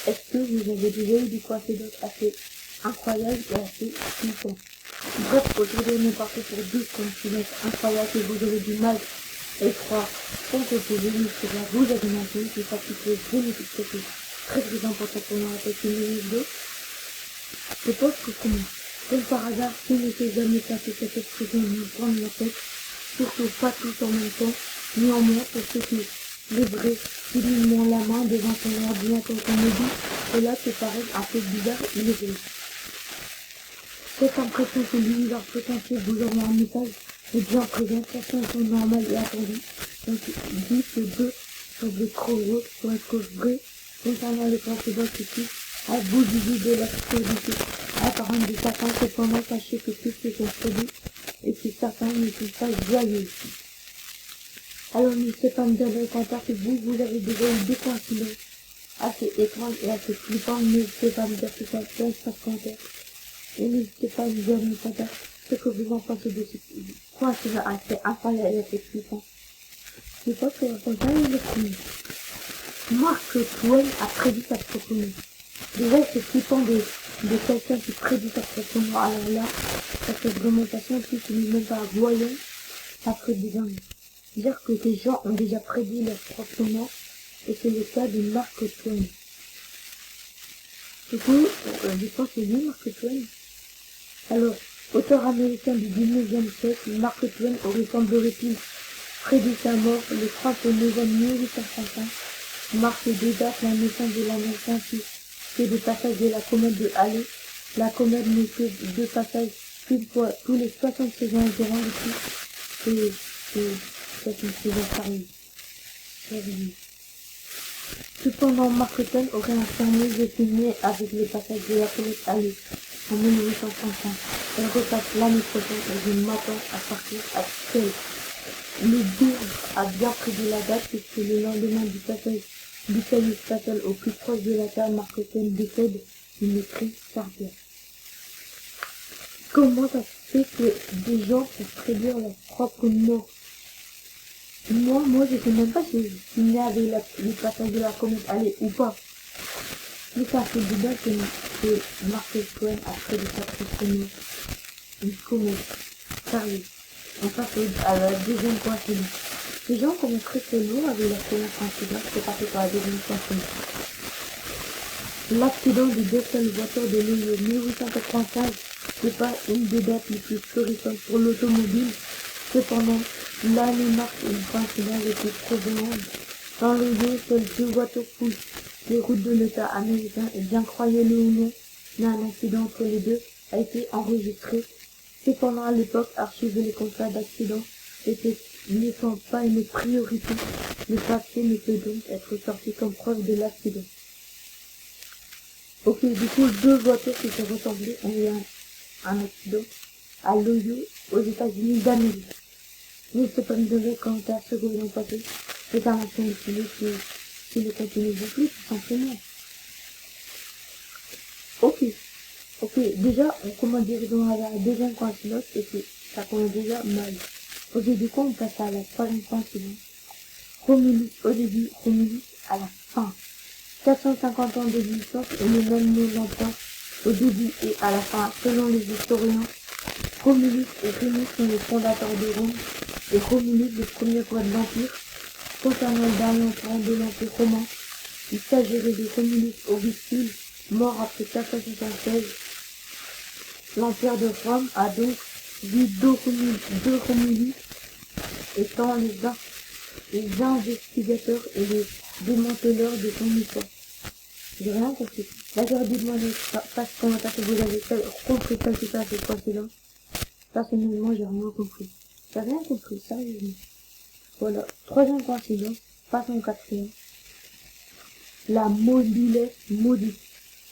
Est-ce que vous avez déjà eu des coïncidences assez incroyables et assez flippantes? Bref, aujourd'hui, on est parti pour 12 coïncidences incroyables que vous avez du mal à y croire. Donc, vous pouvez nous faire vous alimenter, c'est ça qui peut bénéficier, c'est très important pour nous répéter une vidéo. Je pense que comme par hasard, si vous n'était jamais passé cette expression de nous prendre la tête, surtout pas tous en même temps, néanmoins, pour ceux qui lèveraient timidement la main devant son ordinateur qu'on me dit, cela peut paraître un peu bizarre, il est vrai. Cette impression que l'univers potentiel vous envoie un message est bien présente, certains sont normales et attendues, donc dit que deux semblent trop heureux pour être vrais, concernant les précédents critiques, à bout du vide de l'absurdité. À parole de certains, cependant, sachez que tous se sont produits et que certains ne sont pas joyeux. Alors n'hésitez pas à me dire dans les commentaires si vous avez déjà eu des coïncidences assez étranges et assez flippantes. N'hésitez pas à me dire tout ça dans les commentaires. Et n'hésitez pas à me dire dans les commentaires ce que vous en pensez de ces coïncidences assez incroyables et assez flippantes. Je pense que la prochaine est le premier. Mark Twain a prédit sa propre mort. Déjà, c'est flippant de quelqu'un qui prédit sa propre mort. Alors là, ça fait vraiment passion, si tu n'es même pas voyant, ça ferait des dingues. Dire que des gens ont déjà prédit leur propre mort, et c'est le cas de Mark Twain. Du coup, je pense que c'est lui, Mark Twain. Alors, auteur américain du 19e siècle, Mark Twain aurait semblerait-il prédit sa mort le 30 novembre 1835. Marque deux dates la naissance de l'Américain qui fait le passage de la comète de Halley. La comète ne fait deux passages qu'une fois tous les 76 ans environ depuis. C'est une saison sérieuse. Cependant, Mark Twain aurait affirmé « Je suis né avec le passage de la comète Halley en 1835. Elle repasse l'année prochaine et je m'attends à partir à tel. » Le Bourg a bien prédit la date puisque le lendemain du passage du salut spatial au plus proche de la Terre, Mark Twain décède d'une crise cardiaque. Comment ça se fait que des gens peuvent prédire leur propre mort? Moi, je sais même pas si je suis né avec le passage de la comète Halley ou pas. Mais ça fait du bien que Mark Twain a prédit sa propre mort. Une comète. Sérieux. On passe à la deuxième coïncidence. Les gens commencent très lourd avec la première coïncidence, c'est parti pour la deuxième coïncidence. L'accident du désalvateur de l'île 1895 n'est pas une des dates les plus florissantes pour l'automobile. Cependant, l'année marque une coïncidence les plus prégnante. Dans le lieu, seules deux voitures poussent les routes de l'État américain et bien croyez-le ou non, mais un accident entre les deux a été enregistré. Cependant, à l'époque, archiver les contrats d'accident n'étant pas une priorité, le papier ne peut donc être sorti comme preuve de l'accident. Ok, du coup, deux voitures qui se ressemblaient ont eu un accident à l'Ohio, aux États-Unis d'Amérique. N'hésitez pas à me donner en commentaire ce que vous en pensez. C'est un action de si le contenu vous plaît, tout simplement. Ok, déjà, on commence directement à la deuxième coïncidence et que ça commence déjà mal. Ok, du coup, on passe à la troisième coïncidence. Romulus au début, Romulus à la fin. 450 ans d'existence et le même nom d'emprunt au début et à la fin, selon les historiens. Romulus et Rémus sont les fondateurs de Rome et Romulus le premier roi de l'Empire. Concernant le dernier empereur de l'Empire romain, il s'agirait de Romulus Augustule, mort après 476. L'Empire de Rome a donc vu deux Romulus étant les investigateurs et les démanteleurs de son histoire. J'ai rien compris. D'accord, dites-moi dans les commentaires si vous avez compris quelque chose à cette coïncidence. Personnellement, j'ai rien compris. J'ai rien compris, sérieusement. Voilà. Troisième coïncidence. Passons au quatrième. La mobilette maudite.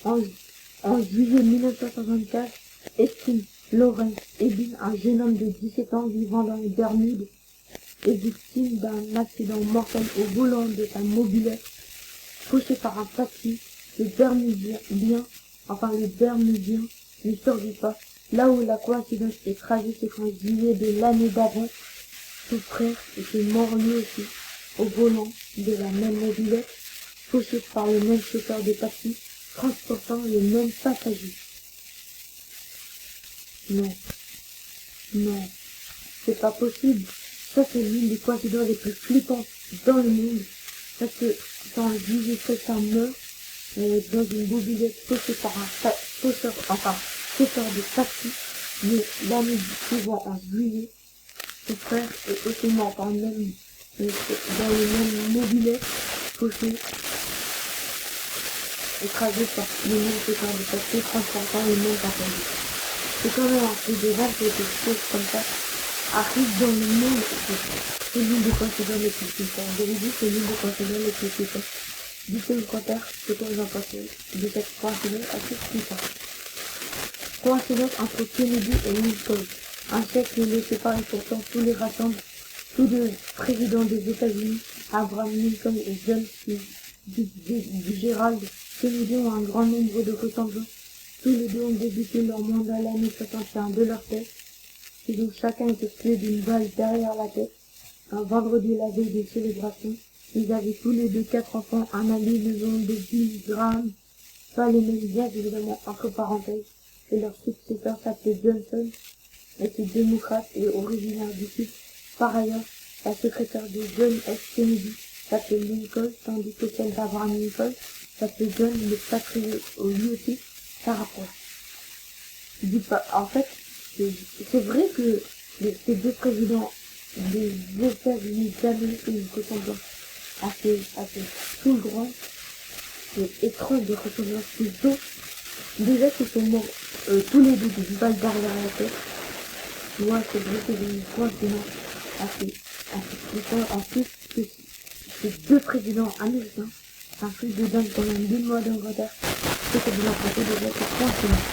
En juillet 1964, estime Lawrence Ebin, un jeune homme de 17 ans vivant dans les Bermudes, est victime d'un accident mortel au volant de sa mobilette, poussé par un taxi. Le Bermudien ne survit pas. Là où la coïncidence est tragique, c'est qu'en juillet de l'année d'avant, son frère était mort lui aussi, au volant de la même mobilette. fauchés par le même chauffeur de taxi, transportant les mêmes passagers. Non, non, c'est pas possible. Ça, c'est l'une des coïncidences les plus flippantes dans le monde. Parce que quand le DJ quelqu'un meurt, dans une mobilette fauchée par un chauffeur de taxi, mais l'année suivante, en juillet, son frère est aussi mort dans le même mobilette fauché, écrasé par le même chauffeur de taxi, transportant les mêmes passagers. C'est quand même un peu de dingue que des choses comme ça arrivent dans le monde. C'est l'une des coïncidences les plus flippantes. Je vous dis, c'est l'une des coïncidences les plus flippantes. Dites-le le commentaire ce que vous en pensez de cette coïncidence assez flippante. Coïncidence entre Kennedy et Lincoln. Un siècle les sépare et pourtant tous les rassemble. Tous deux présidents des États-Unis, Abraham Lincoln et John Fitzgerald Kennedy ont un grand nombre de ressemblances. Tous les deux ont débuté leur mandat l'année 61 de leur tête. Ils ont chacun été tués d'une balle derrière la tête. Un vendredi, la veille des célébrations, ils avaient tous les deux 4 enfants, un ami de nom de Bill Graham, pas les mêmes bien évidemment entre parenthèses, et leur successeur s'appelait Johnson, était démocrate et originaire du Sud. Par ailleurs, la secrétaire de John F. Kennedy s'appelait Lincoln, tandis que celle d'Abraham Lincoln s'appelait John le Patriot, lui aussi, ça rapproche. Je dis pas, en fait, c'est vrai que ces deux présidents des États-Unis d'Amérique ont une ressemblance assez tout grand, c'est étrange de ressemblance plutôt. Déjà qu'ils sont morts tous les deux d'une balle derrière la tête. Moi, c'est vrai que j'ai une coïncidence assez flippante. En plus, que ces deux présidents américains, c'est un truc de dingue quand même, d'une mois d'Angleterre. C'est que vous en pensez déjà, c'est coïncidence.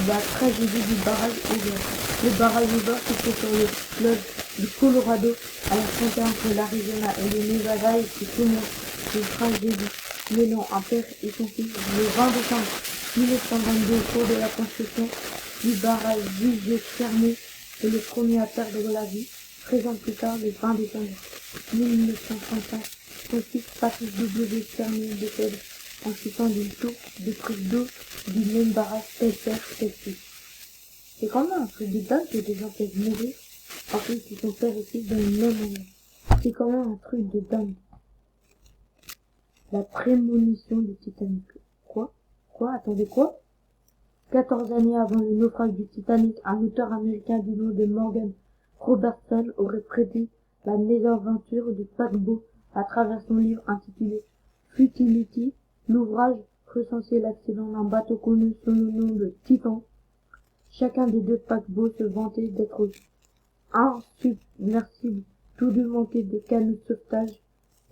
La tragédie du barrage ouvert. Le barrage ouvert situé sur le fleuve du Colorado à la frontière entre l'Arizona et le Nevada et qui témoigne d'une tragédie mêlant un père et son fils le 20 décembre 1922 au cours de la construction du barrage jugé fermé et le premier à perdre la vie. 13 ans plus tard, le 20 décembre 1935, son fils Patrick W. Fermier décède en chutant d'une tour de prise d'eau du même barrage tel père, tel fils. C'est quand même un truc de dingue que des gens peuvent mourir en plus qu'ils sont père et fils dans le même moment. C'est quand même un truc de dingue. La prémonition du Titanic. Quoi? Attendez, quoi? 14 années avant le naufrage du Titanic, un auteur américain du nom de Morgan Robertson aurait prédit la mésaventure du paquebot à travers son livre intitulé Futility. L'ouvrage recensait l'accident d'un bateau connu sous le nom de Titan. Chacun des deux paquebots se vantait d'être insubmersibles. Tous deux manquaient de canot de sauvetage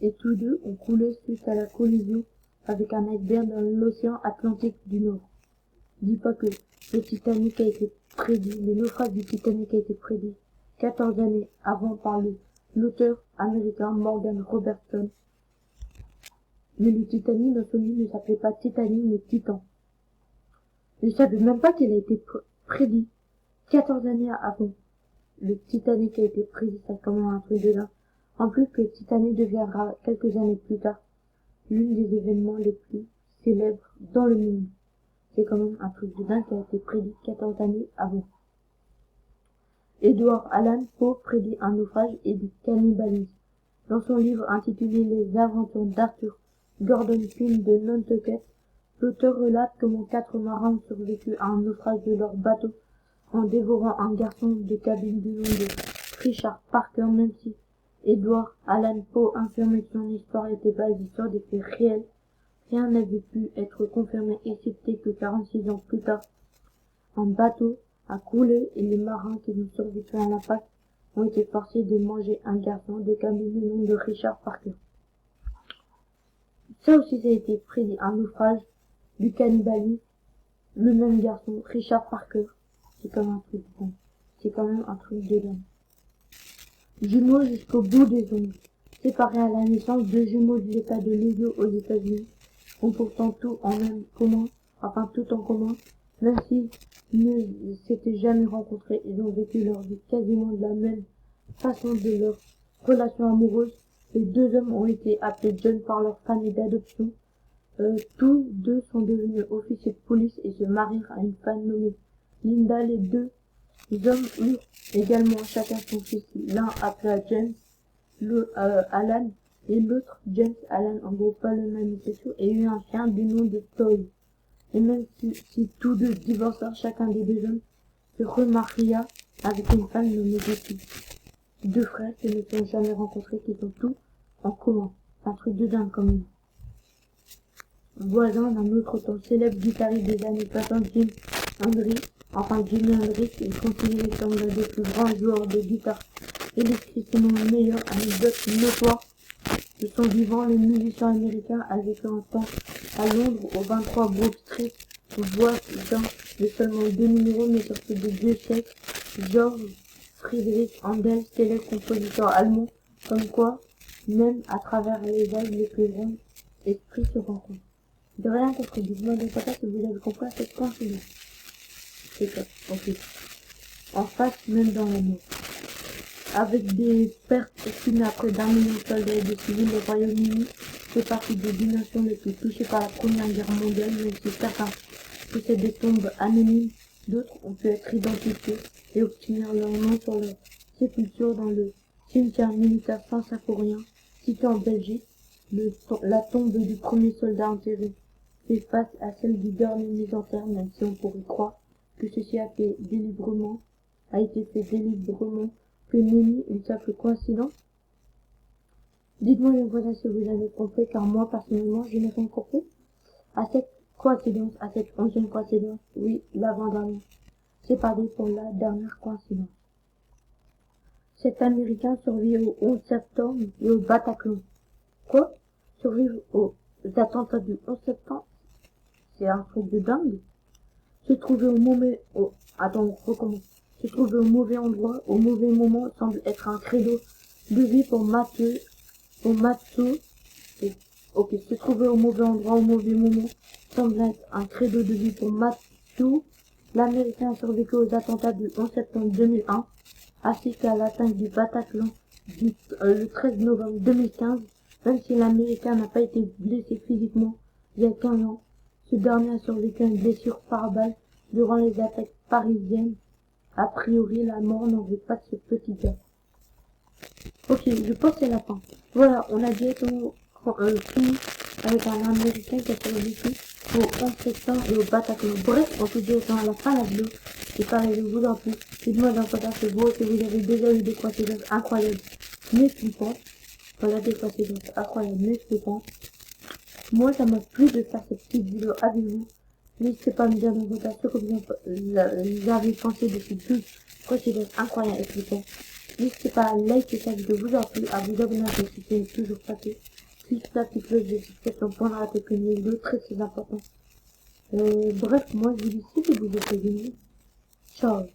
et tous deux ont coulé suite à la collision avec un iceberg dans l'océan Atlantique du Nord. Dis pas que le Titanic a été prédit, le naufrage du Titanic a été prédit 14 années avant par l'auteur américain Morgan Robertson. Mais le Titanic dans son livre ne s'appelait pas Titanic mais Titan. Je savais même pas qu'il a été prédit 14 années avant. Le Titanic a été prédit, c'est quand même un truc de dingue. En plus que le Titanic deviendra quelques années plus tard l'une des événements les plus célèbres dans le monde. C'est quand même un truc de dingue qui a été prédit 14 années avant. Edward Allan Poe prédit un naufrage et du cannibalisme. Dans son livre intitulé Les aventures d'Arthur Gordon Pym de Nantucket, l'auteur relate comment 4 marins ont survécu à un naufrage de leur bateau en dévorant un garçon de cabine du nom de Richard Parker, même si Edward Allan Poe affirmait que son histoire était basée sur des faits réels. Rien n'avait pu être confirmé excepté que 46 ans plus tard, un bateau a coulé et les marins qui ont survécu à l'impact ont été forcés de manger un garçon de cabine du nom de Richard Parker. Ça aussi, ça a été prédit, un naufrage, du cannibalisme, le même garçon, Richard Parker. C'est quand même un truc de dingue. C'est quand même un truc de dingue. Jumeaux jusqu'au bout des ongles. Séparés à la naissance, 2 jumeaux de l'état de l'Ohio aux États-Unis ont pourtant tout en commun, même s'ils ne s'étaient jamais rencontrés. Ils ont vécu leur vie quasiment de la même façon de leur relation amoureuse. Les deux hommes ont été appelés John par leur famille d'adoption. Tous deux sont devenus officiers de police et se marièrent à une femme nommée Linda. Les deux hommes eurent également chacun son fils, l'un appelé James, Alan, et l'autre James Alan, en gros pas le même initiation, et eut un chien du nom de Toy. Et même si tous deux divorcèrent, chacun des deux hommes se remaria avec une femme nommée Betty. Deux frères qui ne se sont jamais rencontrés, qui ont tout en commun. Un truc de dingue quand même. Voisin d'un autre temps, célèbre guitariste des années 60, Jimi Hendrix est considéré comme l'un des plus grands joueurs de guitare électrique, sinon le meilleur. Anecdote notoire de son vivant, le musicien américain a vécu un temps à Londres au 23 Brook Street, voisin de seulement 2 numéros, mais surtout de 2 siècles. Georg Friedrich Handel, célèbre compositeur allemand, comme quoi, même à travers les âges, les plus grands esprits se rencontrent. De rien compris, dites-moi dans pas si vous avez compris à cette coïncidence. C'est ça, ok. En face, même dans la mort. Avec des pertes estimées à près d'1 million de soldats et de civils, le Royaume-Uni fait partie des 10 nations les plus touchées par la Première Guerre mondiale, même si certains possèdent des tombes anonymes, d'autres ont pu être identifiés et obtenir leur nom sur leur sépulture dans le cimetière militaire Saint-Symphorien, situé en Belgique. La tombe du premier soldat enterré fait face à celle du dernier mis en terre, même si on pourrait croire que ceci a été fait délibérément, que nenni une simple coïncidence. Dites-moi les voisins si vous avez compris, car moi, personnellement, je n'ai rien compris à cette coïncidence, à cette 11e coïncidence, oui, l'avant-dernière. C'est parti pour la dernière coïncidence. Cet Américain survit au 11 septembre et au Bataclan. Quoi? Survivre aux attentats du 11 septembre? C'est un truc de dingue. Se trouver au mauvais, Se trouver au mauvais endroit, au mauvais moment, semble être un credo de vie pour Mathieu, ok, se trouver au mauvais endroit, au mauvais moment, semble être un credo de vie pour Mathieu. L'Américain a survécu aux attentats du 11 septembre 2001, ainsi qu'à l'atteinte du Bataclan le 13 novembre 2015, même si l'Américain n'a pas été blessé physiquement il y a 15 ans. Ce dernier a survécu à une blessure par balle durant les attaques parisiennes. A priori, la mort n'en veut pas de ce petit gars. Ok, je pense que c'est la fin. Voilà, on a directement fini avec un Américain qui a survécu au 11 septembre et au Bataclan. Bref, on se dit à la fin de la vidéo. Et pareil, je vous en prie, dites-moi dans le commentaire c'est beau, si vous avez déjà eu des coïncidences incroyables, mais flippantes. Voilà, des coïncidences incroyables, mais flippantes. Moi, ça m'a plu de faire cette petite vidéo avec vous. N'hésitez pas à me dire dans le commentaire ce que vous avez pensé de ces deux coïncidences incroyables et flippantes. N'hésitez pas à liker cette vidéo, vous en prie, à vous abonner à la chaîne si ce n'est toujours pas fait. Cliquez la petite cloche de notification pour ne rater qu'une vidéo très important. Bref, moi je vous dis si vous êtes aimé. Ciao.